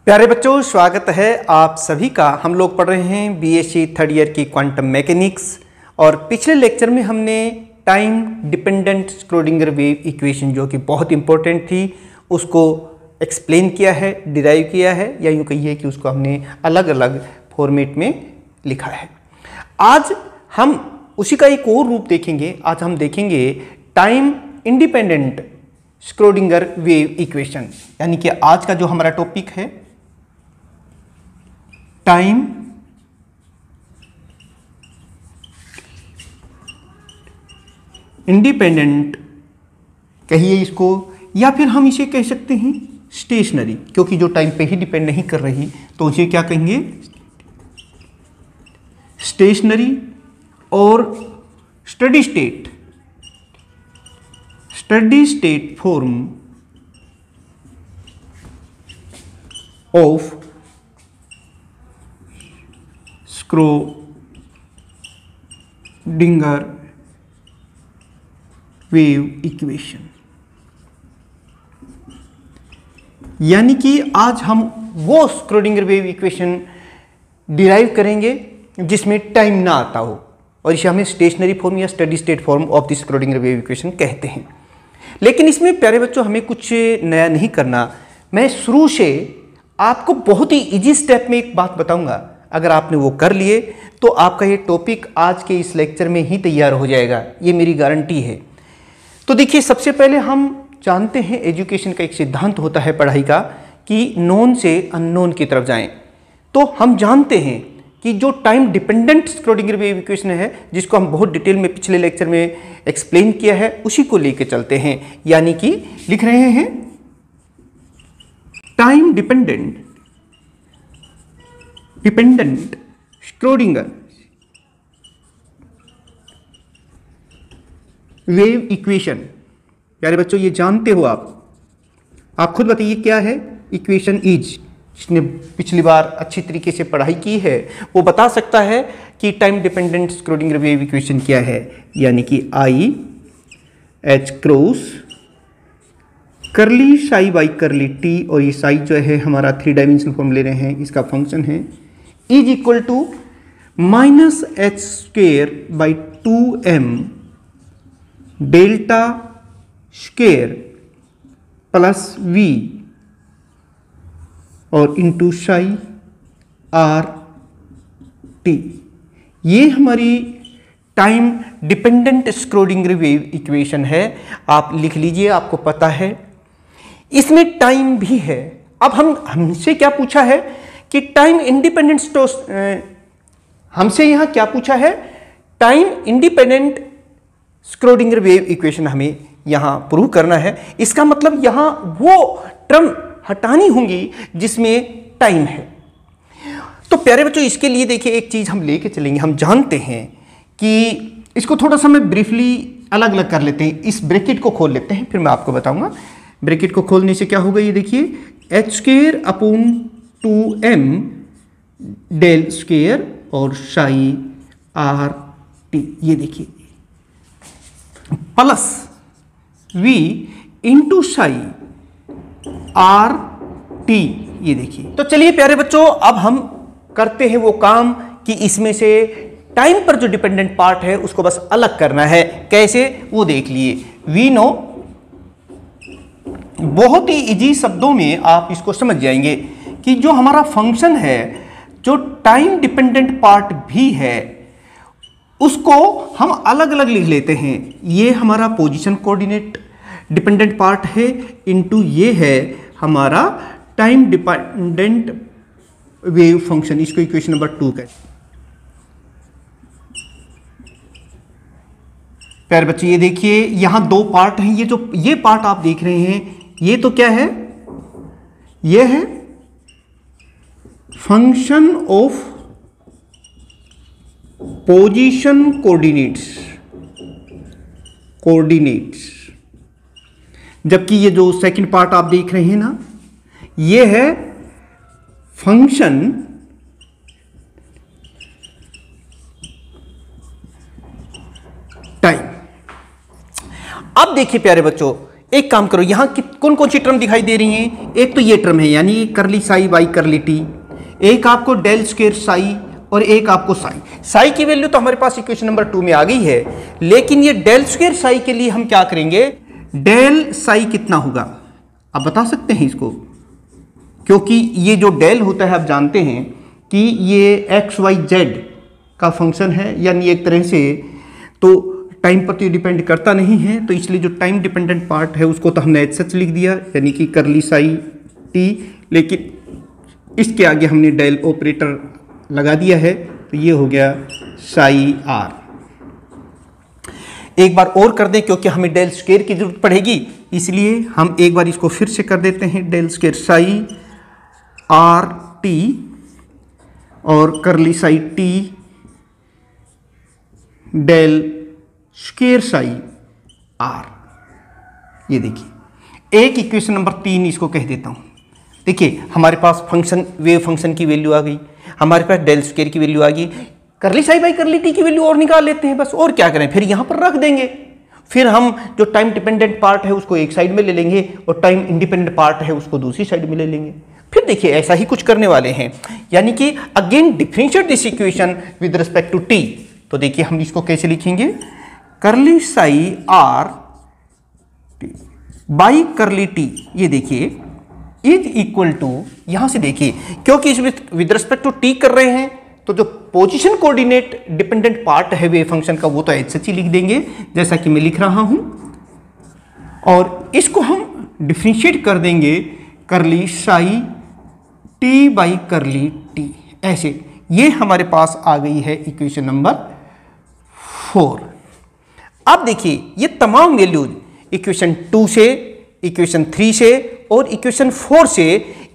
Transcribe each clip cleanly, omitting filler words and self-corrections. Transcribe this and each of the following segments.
प्यारे बच्चों, स्वागत है आप सभी का। हम लोग पढ़ रहे हैं बीएससी थर्ड ईयर की क्वांटम मैकेनिक्स और पिछले लेक्चर में हमने time dependent Schrodinger wave equation जो कि बहुत इंपॉर्टेंट थी उसको एक्सप्लेन किया है, डिराइव किया है, या यूँ कहिए कि उसको हमने अलग अलग फॉर्मेट में लिखा है। आज हम उसी का एक और रूप देखेंगे। आज हम देखेंगे time independent Schrodinger wave equation, यानी कि आज का जो हमारा टॉपिक है टाइम इंडिपेंडेंट कहिए इसको, या फिर हम इसे कह सकते हैं स्टेशनरी, क्योंकि जो टाइम पे ही डिपेंड नहीं कर रही तो इसे क्या कहेंगे, स्टेशनरी और steady state form of Schrodinger wave equation. यानी कि आज हम वो स्क्रोडिंगर वेव इक्वेशन डिराइव करेंगे जिसमें टाइम ना आता हो, और इसे हमें स्टेशनरी फॉर्म या steady state form of the Schrödinger wave equation कहते हैं। लेकिन इसमें प्यारे बच्चों हमें कुछ नया नहीं करना। मैं शुरू से आपको बहुत ही इजी स्टेप में एक बात बताऊंगा, अगर आपने वो कर लिए तो आपका ये टॉपिक आज के इस लेक्चर में ही तैयार हो जाएगा, ये मेरी गारंटी है। तो देखिए, सबसे पहले हम जानते हैं एजुकेशन का एक सिद्धांत होता है पढ़ाई का कि नोन से अननोन की तरफ जाएं। तो हम जानते हैं कि जो time dependent Schrodinger wave equation है, जिसको हम बहुत डिटेल में पिछले लेक्चर में एक्सप्लेन किया है, उसी को लेके चलते हैं। यानी कि लिख रहे हैं time dependent Schrodinger wave equation. प्यारे बच्चों, ये जानते हो आप खुद बताइए क्या है इक्वेशन इज। जिसने पिछली बार अच्छी तरीके से पढ़ाई की है वो बता सकता है कि time dependent Schrodinger wave equation क्या है। यानी कि आई एच क्रॉस करली साई बाई करली टी, और ये साई जो है हमारा 3 डायमेंशनल फॉर्म ले रहे हैं, इसका फंक्शन है, is equal to minus h square by 2m delta square plus v और इंटू साई आर टी। ये हमारी time dependent Schrodinger wave equation है। आप लिख लीजिए, आपको पता है इसमें टाइम भी है। अब हमसे क्या पूछा है कि टाइम इंडिपेंडेंट हमसे यहां क्या पूछा है, time independent Schrodinger wave equation हमें यहां प्रूव करना है। इसका मतलब यहां वो टर्म हटानी होंगी जिसमें टाइम है। तो प्यारे बच्चों, इसके लिए देखिए एक चीज हम लेके चलेंगे। हम जानते हैं कि इसको थोड़ा सा मैं ब्रीफली अलग अलग कर लेते हैं। इस ब्रैकेट को खोल लेते हैं, फिर मैं आपको बताऊंगा। ब्रैकेट को खोलने से क्या होगा, ये देखिए h square upon 2m del square और साई आर टी, ये देखिए plus v into psi r t, ये देखिए। तो चलिए प्यारे बच्चों, अब हम करते हैं वो काम कि इसमें से टाइम पर जो डिपेंडेंट पार्ट है उसको बस अलग करना है। कैसे, वो देख लिए। वी नो, बहुत ही इजी शब्दों में आप इसको समझ जाएंगे कि जो हमारा फंक्शन है, जो टाइम डिपेंडेंट पार्ट भी है, उसको हम अलग अलग लिख लेते हैं। ये हमारा पोजीशन कोऑर्डिनेट डिपेंडेंट पार्ट है, इनटू ये है हमारा टाइम डिपेंडेंट वेव फंक्शन। इसको इक्वेशन नंबर 2 कहते हैं। प्यारे बच्चे, ये देखिए यहां 2 पार्ट हैं। ये पार्ट आप देख रहे हैं, ये तो क्या है, ये है फंक्शन ऑफ पोजीशन कोऑर्डिनेट्स, जबकि ये जो सेकंड पार्ट आप देख रहे हैं ना, ये है फंक्शन टाइम। अब देखिए प्यारे बच्चों, एक काम करो, यहाँ कौन कौन सी टर्म दिखाई दे रही हैं? एक तो ये टर्म है यानी करली साई बाई करली टी, एक आपको डेल स्क्वायर साई और एक आपको साई। साई की वैल्यू तो हमारे पास इक्वेशन नंबर 2 में आ गई है, लेकिन ये डेल स्क्वायर साई के लिए हम क्या करेंगे? डेल साई कितना होगा आप बता सकते हैं इसको? क्योंकि ये जो डेल होता है आप जानते हैं कि ये एक्स वाई जेड का फंक्शन है, यानी एक तरह से तो टाइम पर तो डिपेंड करता नहीं है, तो इसलिए जो टाइम डिपेंडेंट पार्ट है उसको तो हमने एज सच लिख दिया, यानी कि करली साई टी, लेकिन इसके आगे हमने डेल ऑपरेटर लगा दिया है, तो ये हो गया साई आर। एक बार और कर दें क्योंकि हमें डेल स्क्वायर की जरूरत पड़ेगी, इसलिए हम एक बार इसको फिर से कर देते हैं, del square psi r t और curly psi t del square psi r. ये देखिए एक इक्वेशन नंबर 3 इसको कह देता हूं। देखिए हमारे पास फंक्शन वेव फंक्शन की वैल्यू आ गई, हमारे पास डेल स्क्वायर की वैल्यू आ गई, करली साई बाई करली टी की वैल्यू और निकाल लेते हैं बस, और क्या करें? फिर यहां पर रख देंगे, फिर हम जो टाइम डिपेंडेंट पार्ट है उसको एक साइड में ले लेंगे और टाइम इंडिपेंडेंट पार्ट है उसको दूसरी साइड में ले लेंगे। फिर देखिए ऐसा ही कुछ करने वाले हैं, यानी कि again differentiate this equation with respect to t. तो देखिए हम इसको कैसे लिखेंगे? Curly psi r t by curly T, ये देखिए इज इक्वल टू, यहां से देखिए क्योंकि इस विद रिस्पेक्ट टू टी कर रहे हैं तो जो पोजीशन कोऑर्डिनेट डिपेंडेंट पार्ट है वेव फंक्शन का वो तो एज सच ही लिख देंगे जैसा कि मैं लिख रहा हूं, और इसको हम डिफरेंशिएट कर देंगे करली psi T by curly T, ऐसे। ये हमारे पास आ गई है इक्वेशन नंबर 4। अब देखिए ये तमाम वैल्यूज इक्वेशन 2 से, इक्वेशन 3 से और इक्वेशन 4 से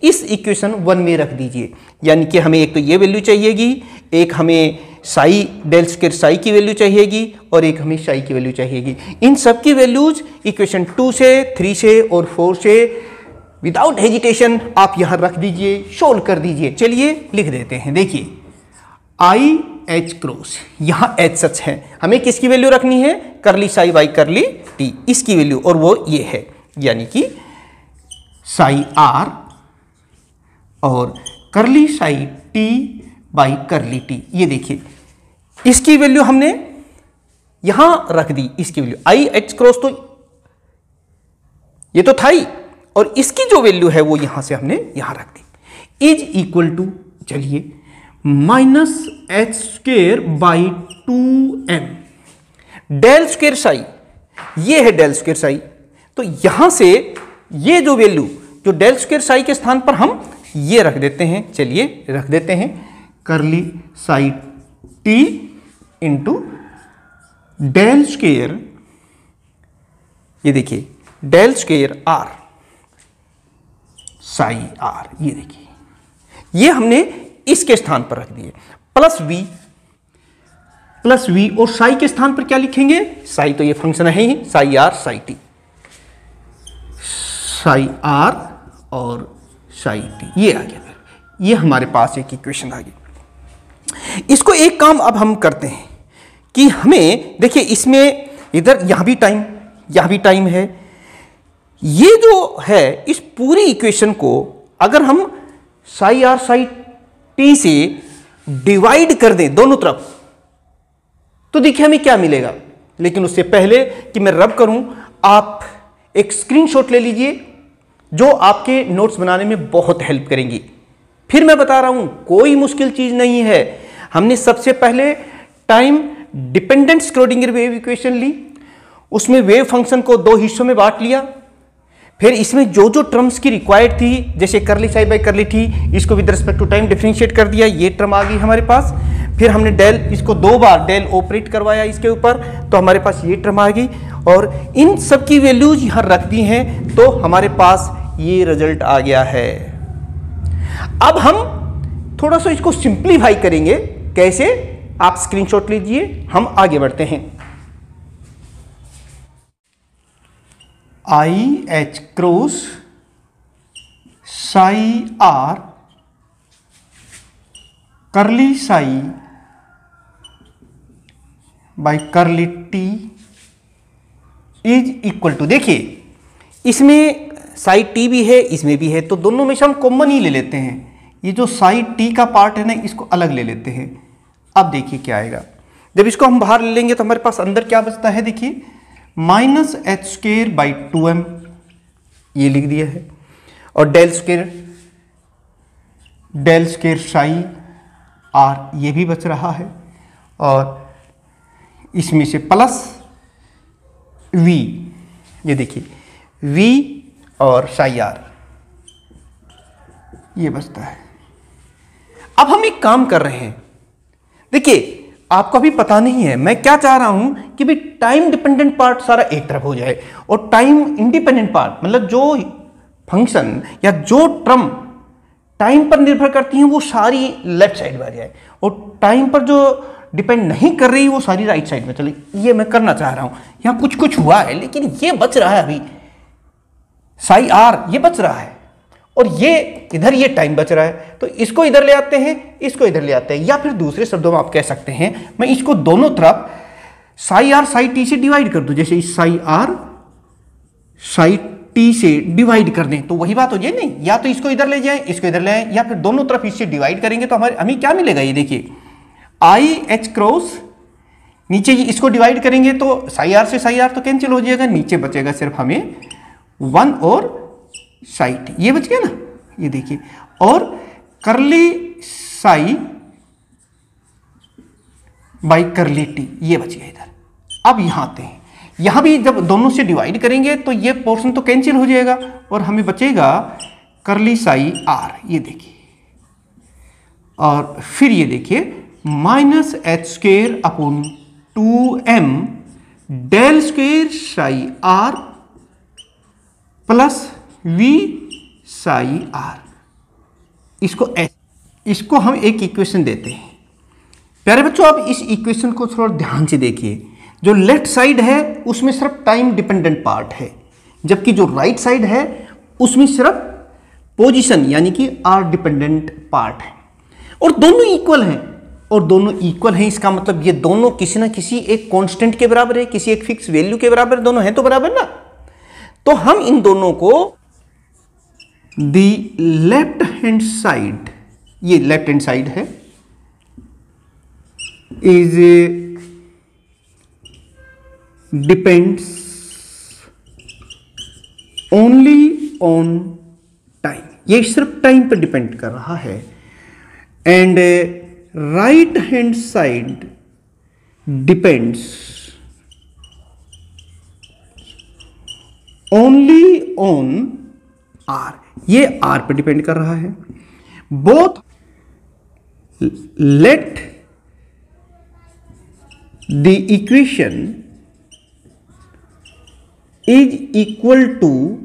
इस इक्वेशन 1 में रख दीजिए, यानी कि हमें एक तो ये वैल्यू चाहिएगी, एक हमें साई डेल स्क्वायर साई की वैल्यू चाहिएगी और एक हमें साई की वैल्यू चाहिएगी। इन सब की वैल्यूज इक्वेशन 2 से, 3 से और 4 से विदाउट हेजिटेशन आप यहां रख दीजिए, सोल्व कर दीजिए। चलिए लिख देते हैं। देखिए आई एच क्रॉस, यहां एच सच है, हमें किसकी वैल्यू रखनी है? करली साई बाई करली टी, इसकी वैल्यू, और वो ये है यानी कि साई आर और curly psi T by curly T. ये देखिए इसकी वैल्यू हमने यहां रख दी, इसकी वैल्यू आई एच क्रॉस तो ये तो था ही, और इसकी जो वैल्यू है वो यहां से हमने यहां रख दी, इज इक्वल टू, चलिए, minus h square by 2m del square psi, ये है डेल स्क्वायर साई, तो यहां से ये जो वैल्यू जो डेल स्क्वायर साई के स्थान पर हम ये रख देते हैं, चलिए रख देते हैं curly psi t into del square, ये देखिए del square r psi r, ये देखिए ये हमने इसके स्थान पर रख दिए, प्लस वी और साई के स्थान पर क्या लिखेंगे? साई तो ये फंक्शन है ही, psi r psi t, psi r और साई टी, ये आ गया। ये हमारे पास एक इक्वेशन आ गई। इसको एक काम अब हम करते हैं कि हमें देखिए इसमें इधर यहां भी टाइम है, ये जो है इस पूरी इक्वेशन को अगर हम साई आर साई टी से डिवाइड कर दें दोनों तरफ, तो देखिए हमें क्या मिलेगा। लेकिन उससे पहले कि मैं रब करूं, आप एक स्क्रीनशॉट ले लीजिए जो आपके नोट्स बनाने में बहुत हेल्प करेंगी। फिर मैं बता रहा हूं कोई मुश्किल चीज नहीं है। हमने सबसे पहले time dependent Schrodinger wave equation ली, उसमें वेव फंक्शन को 2 हिस्सों में बांट लिया, फिर इसमें जो जो टर्म्स की रिक्वायर्ड थी जैसे curly psi by curly t, इसको with respect to time differentiate कर दिया, ये टर्म आ गई हमारे पास। फिर हमने डेल, इसको 2 बार डेल ऑपरेट करवाया इसके ऊपर, तो हमारे पास ये टर्म आ गई, और इन सब की वैल्यूज यहां रख दी हैं, तो हमारे पास ये रिजल्ट आ गया है। अब हम थोड़ा सा इसको सिंप्लीफाई करेंगे, कैसे? आप स्क्रीनशॉट लीजिए, हम आगे बढ़ते हैं। I H cross psi R curly psi by curly T is equal to, देखिए इसमें साइड टी भी है, इसमें भी है, तो दोनों में से हम कॉमन ही ले लेते हैं। ये जो साइड टी का पार्ट है ना, इसको अलग ले लेते हैं। अब देखिए क्या आएगा, जब इसको हम बाहर ले लेंगे तो हमारे पास अंदर क्या बचता है, देखिए -h²/2m ये लिख दिया है, और डेल स्क्वायर साई r ये भी बच रहा है, और इसमें से प्लस v, ये देखिए v और साई r ये बचता है। अब हम एक काम कर रहे हैं, देखिए आपको अभी पता नहीं है मैं क्या चाह रहा हूं कि भी टाइम डिपेंडेंट पार्ट सारा एक तरफ हो जाए और टाइम इंडिपेंडेंट पार्ट मतलब जो फंक्शन या जो टर्म टाइम पर निर्भर करती हैं वो सारी लेफ्ट साइड में आ जाए, और टाइम पर जो डिपेंड नहीं कर रही वो सारी राइट साइड में चले। ये मैं करना चाह रहा हूं। यहां कुछ कुछ हुआ है लेकिन ये बच रहा है, अभी साई r ये बच रहा है, और ये इधर ये टाइम बच रहा है, तो इसको इधर ले आते हैं, इसको इधर ले आते हैं, या फिर दूसरे शब्दों में आप कह सकते हैं मैं इसको दोनों तरफ साई r साई t से डिवाइड कर दूं। जैसे इस साई r साई t से डिवाइड कर दें तो वही बात हो जाए नहीं, या तो इसको इधर ले जाएं, इसको इधर ले आएं, या फिर दोनों तरफ इससे डिवाइड करेंगे तो हमें क्या मिलेगा, ये देखिए i h नीचे इसको डिवाइड करेंगे तो साई r से साई r तो कैंसिल हो जाएगा, नीचे बचेगा सिर्फ हमें 1 और साई t, ये बच गया ना, ये देखिए, और curly psi by curly T ये बच गया इधर। अब यहां आते हैं, यहां भी जब दोनों से डिवाइड करेंगे तो ये पोर्शन तो कैंसिल हो जाएगा और हमें बचेगा करली साई r, ये देखिए, और फिर ये देखिए -h²/2m del square psi r plus v psi r, इसको हम एक इक्वेशन देते हैं। प्यारे बच्चों अब इस इक्वेशन को थोड़ा ध्यान से देखिए, जो लेफ्ट साइड है उसमें सिर्फ टाइम डिपेंडेंट पार्ट है, जबकि जो राइट साइड है उसमें सिर्फ पोजीशन यानी कि r डिपेंडेंट पार्ट है, और दोनों इक्वल हैं, और दोनों इक्वल हैं इसका मतलब ये दोनों किसी ना किसी एक कांस्टेंट के बराबर है, किसी एक फिक्स वैल्यू के बराबर, दोनों हैं तो बराबर ना। तो हम इन दोनों को दी लेफ्ट हैंड साइड, ये लेफ्ट हैंड साइड है, is depends only on time, ये सिर्फ टाइम पर डिपेंड कर रहा है, and right hand side depends only on r, ये r पर डिपेंड कर रहा है। Both let the equation is equal to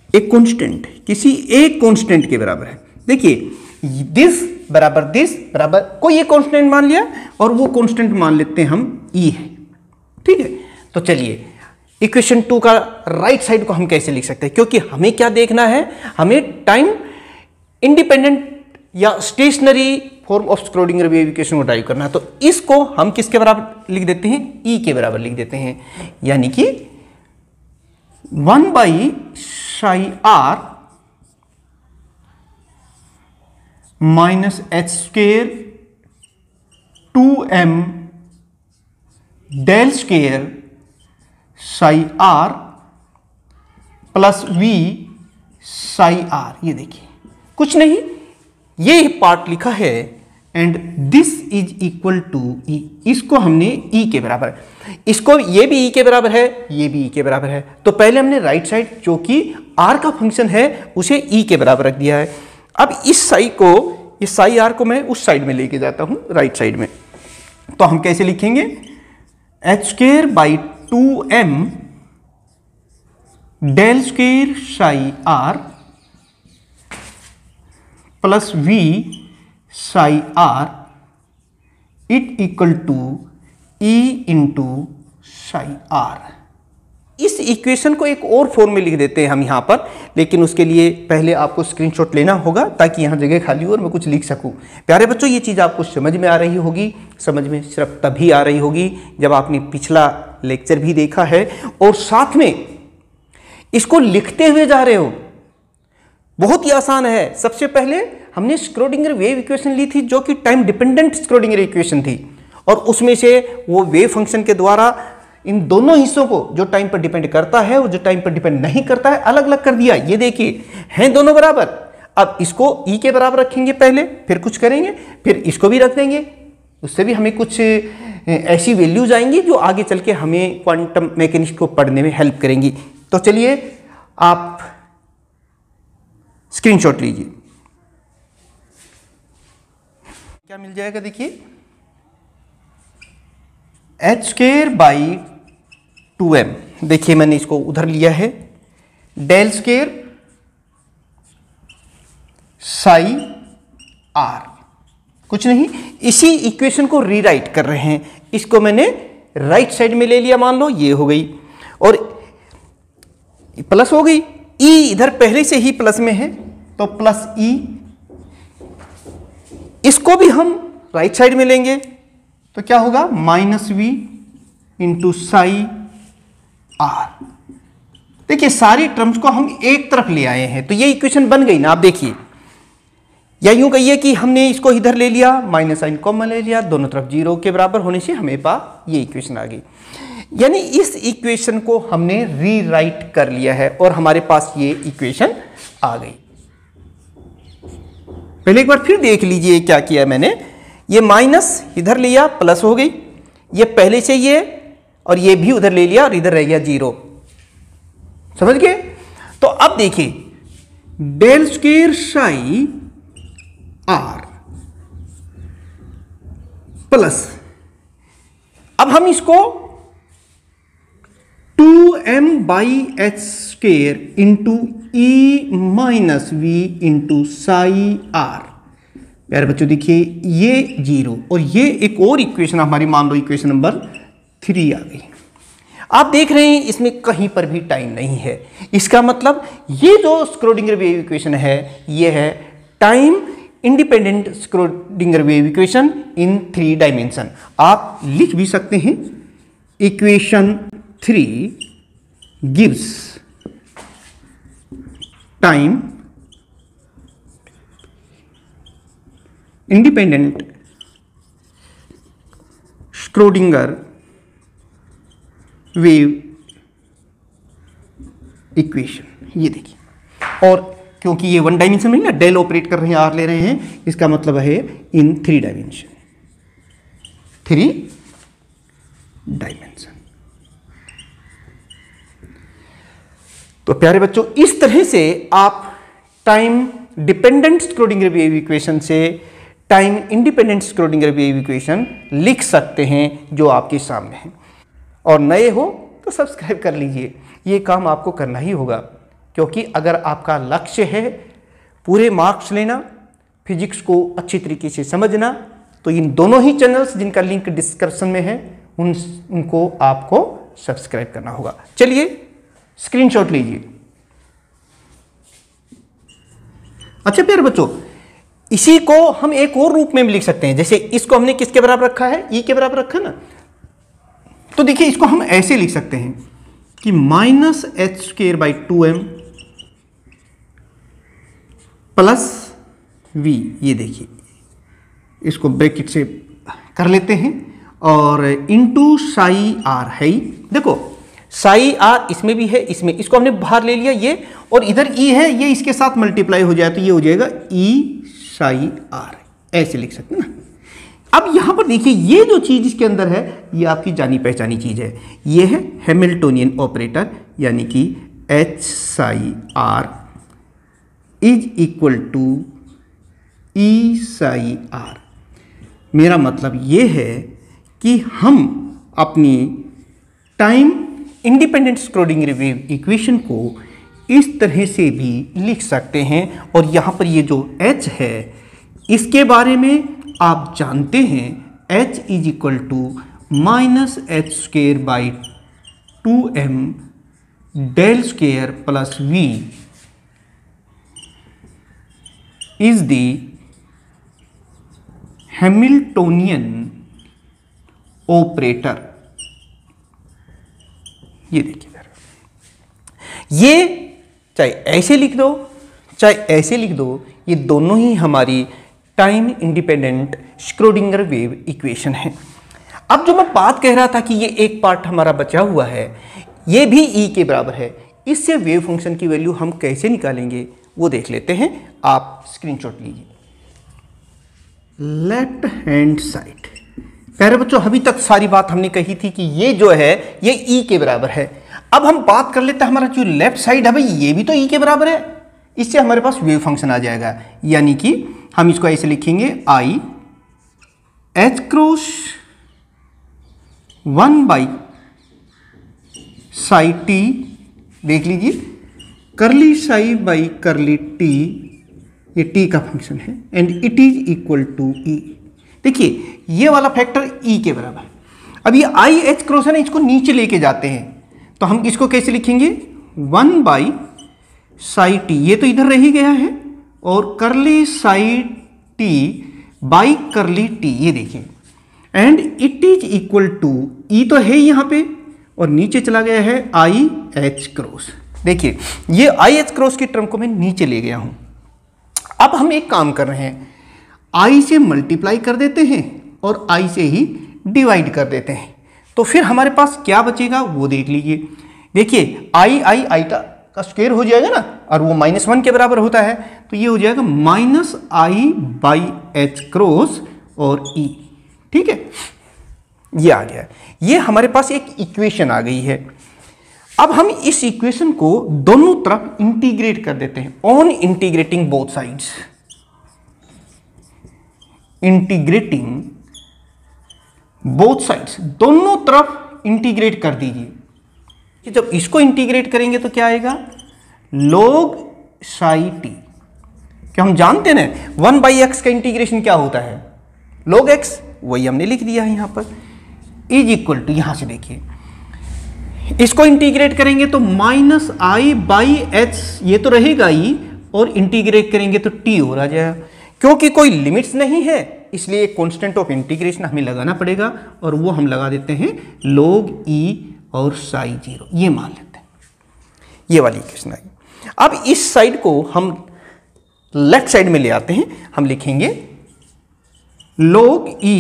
a constant, किसी एक कांस्टेंट के बराबर है। देखिए दिस बराबर कोई एक कांस्टेंट मान लिया और वो कांस्टेंट मान लेते हैं हम e है, ठीक है। तो चलिए इक्वेशन 2 का राइट साइड को हम कैसे लिख सकते हैं, क्योंकि हमें क्या देखना है, हमें टाइम इंडिपेंडेंट या stationary form of Schrodinger wave equation को ड्राइव करना है। तो इसको हम किसके बराबर लिख देते हैं, e के बराबर लिख देते हैं, यानी कि 1/साई r -h²/2m del square psi r plus v psi r, ये देखिए कुछ नहीं, ये पार्ट लिखा है, and this is equal to e, इसको हमने e के बराबर, इसको ये भी e के बराबर है, ये भी e के बराबर है, तो पहले हमने राइट साइड जो कि r का फंक्शन है उसे e के बराबर रख दिया है। अब इस साई को, इस साई r को मैं उस साइड में लेके जाता हूं राइट साइड में, तो हम कैसे लिखेंगे, h²/2m del square psi r plus v psi r it equal to e into psi r। इस इक्वेशन को एक और फॉर्म में लिख देते हैं हम यहाँ पर, लेकिन उसके लिए पहले आपको स्क्रीनशॉट लेना होगा ताकि यहाँ जगह खाली हो और मैं कुछ लिख सकूँ। प्यारे बच्चों ये चीज़ आपको समझ में आ रही होगी, समझ में सिर्फ तभी आ रही होगी जब आपने पिछला लेक्चर भी देखा है और साथ में इसको लिखते हुए जा रहे हो। बहुत ही आसान है। सबसे पहले हमने स्क्रोडिंगर वेव इक्वेशन ली थी जो कि टाइम डिपेंडेंट स्क्रोडिंगर इक्वेशन थी, और उसमें से वो वेव फंक्शन के द्वारा इन दोनों हिस्सों को, जो टाइम पर डिपेंड करता है और जो टाइम पर डिपेंड नहीं करता है, अलग अलग कर दिया। ये देखिए हैं दोनों बराबर। अब इसको ई के बराबर रखेंगे पहले, फिर कुछ करेंगे, फिर इसको भी रख देंगे। उससे भी हमें कुछ ऐसी वैल्यूज आएंगी जो आगे चल के हमें क्वांटम मैकेनिक्स को पढ़ने में हेल्प करेंगी। तो चलिए आप स्क्रीनशॉट लीजिए। क्या मिल जाएगा देखिए, एच स्क्वायर बाई 2m। देखिए मैंने इसको उधर लिया है, डेल स्क्वायर साई आर, कुछ नहीं, इसी इक्वेशन को रीराइट कर रहे हैं। इसको मैंने राइट साइड में ले लिया, मान लो ये हो गई, और प्लस हो गई। ई इधर पहले से ही प्लस में है तो प्लस ई, इसको भी हम राइट साइड में लेंगे तो क्या होगा, minus v into psi r. देखिए सारी टर्म्स को हम एक तरफ ले आए हैं, तो ये इक्वेशन बन गई ना। आप देखिए, या यूं कहिए कि हमने इसको इधर ले लिया, माइनस साइन कॉमन ले लिया, दोनों तरफ जीरो के बराबर होने से हमें पास ये इक्वेशन आ गई। यानी इस इक्वेशन को हमने रीराइट कर लिया है और हमारे पास ये इक्वेशन आ गई। पहले एक बार फिर देख लीजिए क्या किया मैंने। ये माइनस इधर लिया, प्लस हो गई, ये पहले से ये, और ये भी उधर ले लिया और इधर रह गया जीरो। समझ गए? तो अब देखिए, del square psi r plus, अब हम इसको 2m by h square into e minus v into psi r. प्यारे बच्चों देखिए, ये जीरो और ये एक और इक्वेशन हमारी, मान लो इक्वेशन नंबर 3 आ गई। आप देख रहे हैं इसमें कहीं पर भी टाइम नहीं है। इसका मतलब ये जो स्क्रोडिंगर वेव इक्वेशन है, ये है time independent Schrodinger wave equation in 3 dimension. आप लिख भी सकते हैं, equation 3 gives time independent Schrodinger wave equation. ये देखिए, और क्योंकि ये 1 डायमेंशन में ना डेल ऑपरेट कर रहे हैं, आर ले रहे हैं, इसका मतलब है इन 3 डायमेंशन, 3 डायमेंशन। तो प्यारे बच्चों, इस तरह से आप time dependent Schrodinger wave equation से time independent Schrodinger wave equation लिख सकते हैं जो आपके सामने है। और नए हो तो सब्सक्राइब कर लीजिए, ये काम आपको करना ही होगा, क्योंकि अगर आपका लक्ष्य है पूरे मार्क्स लेना, फिजिक्स को अच्छी तरीके से समझना, तो इन दोनों ही चैनल्स जिनका लिंक डिस्क्रिप्शन में है उनको आपको सब्सक्राइब करना होगा। चलिए स्क्रीनशॉट लीजिए। अच्छा प्यारे बच्चों, इसी को हम एक और रूप में भी लिख सकते हैं। जैसे इसको हमने किसके बराबर रखा है, ई के बराबर रखा ना, तो देखिए इसको हम ऐसे लिख सकते हैं कि minus h square by 2m plus v. ये देखिए, इसको ब्रैकेट से कर लेते हैं, और इंटू साई आर है। देखो साई आर इसमें भी है, इसमें, इसको हमने बाहर ले लिया ये, और इधर ई है, ये इसके साथ मल्टीप्लाई हो जाए तो ये हो जाएगा ई साई आर। ऐसे लिख सकते हैं ना। अब यहां पर देखिए, ये जो चीज इसके अंदर है ये आपकी जानी पहचानी चीज है। ये है हैमिल्टोनियन ऑपरेटर, यानी कि h psi r is equal to e psi r. मेरा मतलब ये है कि हम अपनी time independent Schrodinger wave equation को इस तरह से भी लिख सकते हैं। और यहाँ पर ये जो h है, इसके बारे में आप जानते हैं, h is equal to minus h square by 2m del square plus v is the Hamiltonian operator. ये देखिए, ये चाहे ऐसे लिख दो चाहे ऐसे लिख दो, ये दोनों ही हमारी time independent Schrodinger wave equation है। अब जो मैं बात कह रहा था कि ये एक पार्ट हमारा बचा हुआ है, ये भी ई के बराबर है, इससे वेव फंक्शन की वैल्यू हम कैसे निकालेंगे वो देख लेते हैं। आप स्क्रीनशॉट लीजिए। लेफ्ट हैंड साइड, प्यारे बच्चों अभी तक सारी बात हमने कही थी कि ये जो है ये ई के बराबर है। अब हम बात कर लेते हैं, हमारा जो लेफ्ट साइड है भाई ये भी तो ई के बराबर है, इससे हमारे पास वेव फंक्शन आ जाएगा। यानी कि हम इसको ऐसे लिखेंगे I H cross 1 by psi T, देख लीजिए curly psi by curly T, ये टी का फंक्शन है and it is equal to E. देखिए ये वाला फैक्टर ई के बराबर। अब ये आई एच क्रॉस है ना, इसको नीचे लेके जाते हैं तो हम इसको कैसे लिखेंगे 1 बाई साई टी, ये तो इधर रह ही गया है, और curly psi T by curly T, ये देखिए and it is equal to E तो है यहां पे और नीचे चला गया है आई एच क्रॉस। देखिए ये आई एच क्रॉस की टर्म को मैं नीचे ले गया हूं। अब हम एक काम कर रहे हैं, आई से मल्टीप्लाई कर देते हैं और आई से ही डिवाइड कर देते हैं, तो फिर हमारे पास क्या बचेगा वो देख लीजिए। देखिए आई आई आई का स्क्वायर हो जाएगा ना, और वो -1 के बराबर होता है, तो ये हो जाएगा minus I by H cross और ई। ठीक है, ये आ गया, ये हमारे पास एक इक्वेशन आ गई है। अब हम इस इक्वेशन को दोनों तरफ इंटीग्रेट कर देते हैं, on integrating both sides, integrating both sides, दोनों तरफ इंटीग्रेट कर दीजिए। जब इसको इंटीग्रेट करेंगे तो क्या आएगा log साई टी। क्या हम जानते हैं ना 1 बाई एक्स का इंटीग्रेशन क्या होता है log x, वही हमने लिख दिया है यहां पर, इज इक्वल टू, यहां से देखिए इसको इंटीग्रेट करेंगे तो माइनस आई बाई एच, ये तो रहेगा ही, और इंटीग्रेट करेंगे तो टी हो रहा जाएगा। क्योंकि कोई लिमिट्स नहीं है इसलिए कांस्टेंट ऑफ इंटीग्रेशन हमें लगाना पड़ेगा, और वो हम लगा देते हैं log e और साई 0, ये मान लेते हैं। ये वाली इक्वेशन आई। अब इस साइड को हम लेफ्ट साइड में ले आते हैं, हम लिखेंगे log e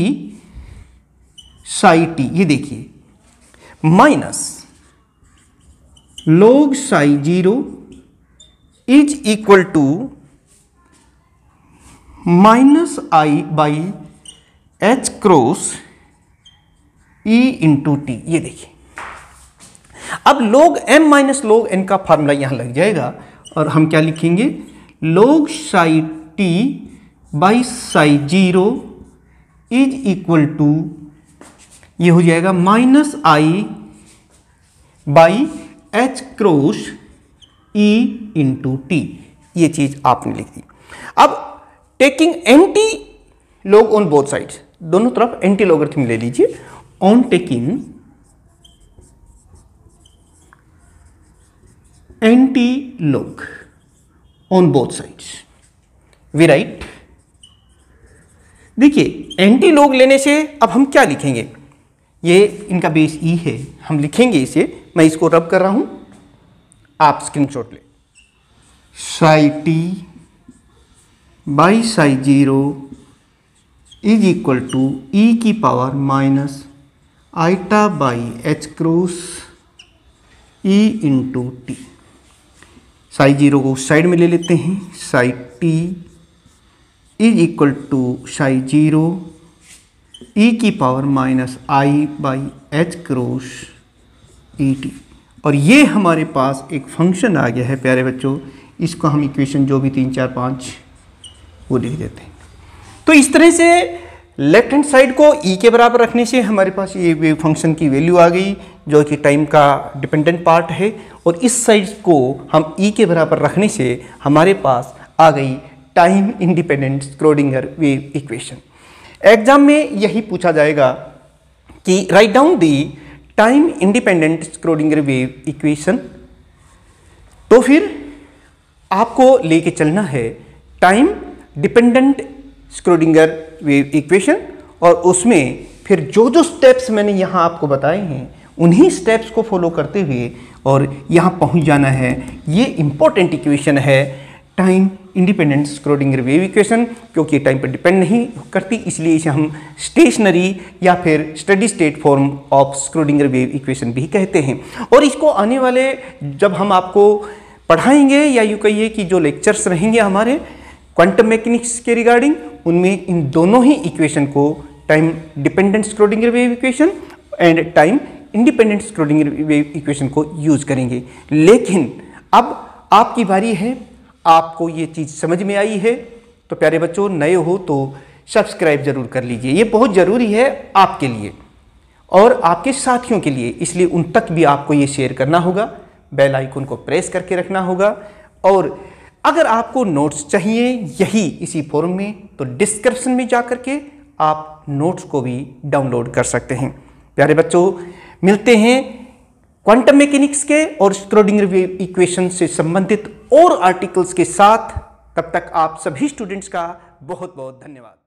साई टी, ये देखिए minus log psi 0 is equal to minus I by H cross E into t. ये देखिए अब log m minus log n का फार्मूला यहां लग जाएगा, और हम क्या लिखेंगे log psi t by psi 0 is equal to, ये हो जाएगा minus I by H cross E into t. ये चीज आपने लिख दी। अब taking anti log on both sides, दोनों तरफ एंटी लॉगरिथम ले लीजिए। On taking anti log on both sides we write. देखिए एंटी लॉग लेने से अब हम क्या लिखेंगे, ये इनका बेस ई है, हम लिखेंगे इसे, मैं इसको रब कर रहा हूं, आप स्क्रीनशॉट ले, psi T by psi 0 is equal to E की power minus eta by H cross E into T. Psi 0 को उस साइड में ले लेते हैं, psi T is equal to psi 0 E की power minus I by H cross E T. और ये हमारे पास एक फंक्शन आ गया है प्यारे बच्चों, इसको हम इक्वेशन जो भी 3, 4, 5 वो लिख देते हैं। तो इस तरह से लेफ्ट हैंड साइड को ई के बराबर रखने से हमारे पास ये वेव फंक्शन की वैल्यू आ गई जो कि टाइम का डिपेंडेंट पार्ट है, और इस साइड को हम ई के बराबर रखने से हमारे पास आ गई time independent Schrodinger wave equation. Exam में यही पूछा जाएगा कि write down the time independent Schrodinger wave equation. तो फिर आपको लेके चलना है time dependent Schrodinger wave equation, और उसमें फिर जो जो स्टेप्स मैंने यहाँ आपको बताए हैं उन्हीं स्टेप्स को फॉलो करते हुए और यहाँ पहुँच जाना है। ये इम्पोर्टेंट इक्वेशन है time independent Schrodinger wave equation, क्योंकि टाइम पर डिपेंड नहीं करती, इसलिए इसे हम स्टेशनरी या फिर steady state form of Schrodinger wave equation भी कहते हैं। और इसको आने वाले जब हम आपको पढ़ाएंगे या यूँ कहिए कि जो लेक्चर्स रहेंगे हमारे क्वांटम मैकेनिक्स के रिगार्डिंग, उनमें इन दोनों ही इक्वेशन को time dependent Schrodinger wave equation and time independent Schrodinger wave equation को यूज करेंगे। लेकिन अब आपकी बारी है, आपको ये चीज़ समझ में आई है तो प्यारे बच्चों, नए हो तो सब्सक्राइब जरूर कर लीजिए, ये बहुत ज़रूरी है आपके लिए और आपके साथियों के लिए, इसलिए उन तक भी आपको ये शेयर करना होगा, बेल आइकन को प्रेस करके रखना होगा। और अगर आपको नोट्स चाहिए यही इसी फोरम में, तो डिस्क्रिप्शन में जा करके आप नोट्स को भी डाउनलोड कर सकते हैं। प्यारे बच्चों, मिलते हैं क्वांटम मैकेनिक्स के और स्क्रोडिंगर वेव इक्वेशन से संबंधित और आर्टिकल्स के साथ। तब तक आप सभी स्टूडेंट्स का बहुत बहुत धन्यवाद।